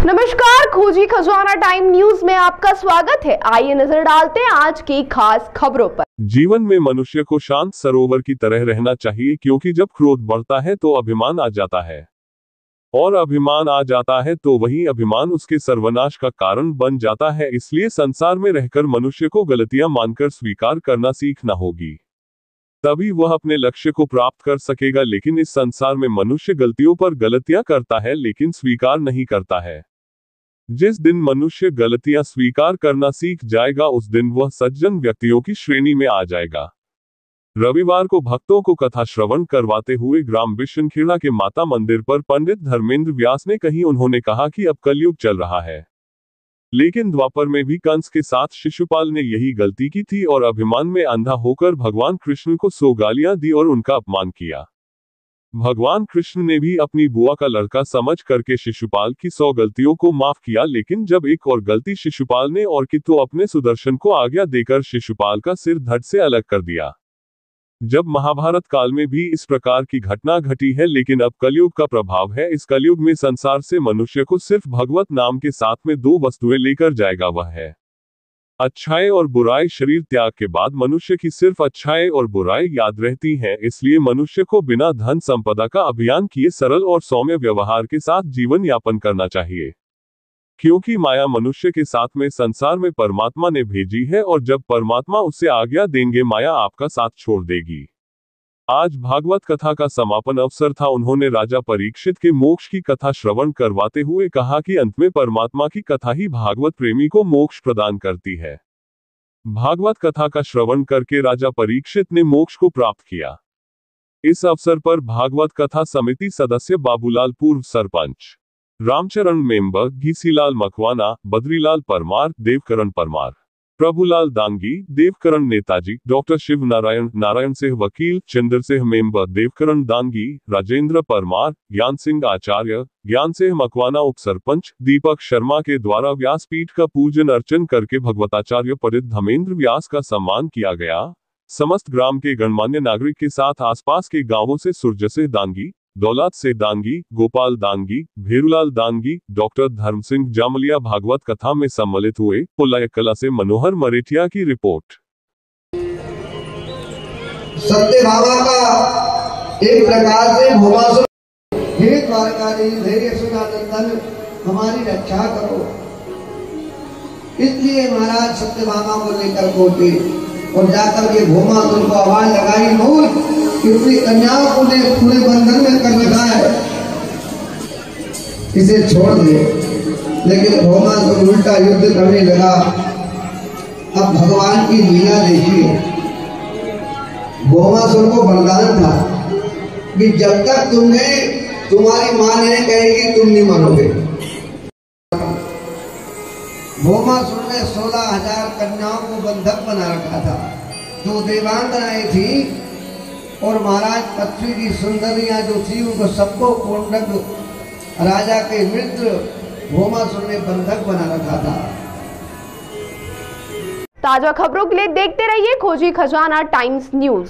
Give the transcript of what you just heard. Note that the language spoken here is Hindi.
नमस्कार, खोजी खजाना टाइम न्यूज में आपका स्वागत है। आइए नजर डालते हैं आज की खास खबरों पर। जीवन में मनुष्य को शांत सरोवर की तरह रहना चाहिए, क्योंकि जब क्रोध बढ़ता है तो अभिमान आ जाता है, और अभिमान आ जाता है तो वही अभिमान उसके सर्वनाश का कारण बन जाता है। इसलिए संसार में रहकर मनुष्य को गलतियां मानकर स्वीकार करना सीखना होगी, तभी वह अपने लक्ष्य को प्राप्त कर सकेगा। लेकिन इस संसार में मनुष्य गलतियों पर गलतियां करता है लेकिन स्वीकार नहीं करता है। जिस दिन मनुष्य गलतियां स्वीकार करना सीख जाएगा उस दिन वह सज्जन व्यक्तियों की श्रेणी में आ जाएगा। रविवार को भक्तों को कथा श्रवण करवाते हुए ग्राम बिशनखेड़ा के माता मंदिर पर पंडित धर्मेंद्र व्यास ने कही, उन्होंने कहा कि अब कलयुग चल रहा है, लेकिन द्वापर में भी कंस के साथ शिशुपाल ने यही गलती की थी और अभिमान में अंधा होकर भगवान कृष्ण को 100 गालियां दी और उनका अपमान किया। भगवान कृष्ण ने भी अपनी बुआ का लड़का समझ करके शिशुपाल की 100 गलतियों को माफ किया, लेकिन जब एक और गलती शिशुपाल ने और की तो अपने सुदर्शन को आज्ञा देकर शिशुपाल का सिर धड़ से अलग कर दिया। जब महाभारत काल में भी इस प्रकार की घटना घटी है, लेकिन अब कलयुग का प्रभाव है। इस कलयुग में संसार से मनुष्य को सिर्फ भगवत नाम के साथ में 2 वस्तुएं लेकर जाएगा, वह है अच्छाई और बुराई। शरीर त्याग के बाद मनुष्य की सिर्फ अच्छाई और बुराई याद रहती हैं। इसलिए मनुष्य को बिना धन संपदा का अभियान किए सरल और सौम्य व्यवहार के साथ जीवन यापन करना चाहिए, क्योंकि माया मनुष्य के साथ में संसार में परमात्मा ने भेजी है, और जब परमात्मा उसे आज्ञा देंगे माया आपका साथ छोड़ देगी। आज भागवत कथा का समापन अवसर था। उन्होंने राजा परीक्षित के मोक्ष की कथा श्रवण करवाते हुए कहा कि अंत में परमात्मा की कथा ही भागवत प्रेमी को मोक्ष प्रदान करती है। भागवत कथा का श्रवण करके राजा परीक्षित ने मोक्ष को प्राप्त किया। इस अवसर पर भागवत कथा समिति सदस्य बाबूलाल, पूर्व सरपंच रामचरण मेंबर, घीसीलाल मकवाना, बद्रीलाल परमार, देवकरण परमार, प्रभुलाल दांगी, देवकरण नेताजी, डॉक्टर शिव नारायण, नारायण सिंह वकील, चंद्र सिंह मेंबर, देवकरण दांगी, राजेंद्र परमार, ज्ञान सिंह आचार्य, ज्ञान सिंह मकवाना उप सरपंच, दीपक शर्मा के द्वारा व्यासपीठ का पूजन अर्चन करके भगवताचार्य पंडित धर्मेंद्र व्यास का सम्मान किया गया। समस्त ग्राम के गणमान्य नागरिक के साथ आसपास के गांवों से सूर्य सिंह दांगी, दौलत से दांगी, गोपाल दांगी, भेरूलाल दांगी, डॉक्टर धर्म सिंह जामलिया भागवत कथा में सम्मिलित हुए। पुलाय कला से मनोहर मरेठिया की रिपोर्ट। सत्य बाबा का एक प्रकार से भोमासुर, हे द्वारकाधीश धैर्य सुनानंदन हमारी रक्षा करो। इसलिए महाराज सत्य बाबा को लेकर पहुंचे और जाकर के भोमासुर को आवाज लगाई, बोल कि अपनी कन्याओं को पूरे बंधन में कर रखा है, इसे छोड़ दे। लेकिन भौमासुर उल्टा युद्ध करने लगा। अब भगवान की लीला देखिए। भौमासुर को वरदान था कि जब तक तुम्हारी मां नहीं कहेगी तुम नहीं मानोगे। भौमासुर ने 16,000 कन्याओं को बंधक बना रखा था, जो देवांगनाएं थी, और महाराज पृथ्वी की सुंदरियां जो थी उनको सबको कोंडक राजा के मित्र भौमासुर ने बंधक बना रखा था। ताजा खबरों के लिए देखते रहिए खोजी खजाना टाइम्स न्यूज।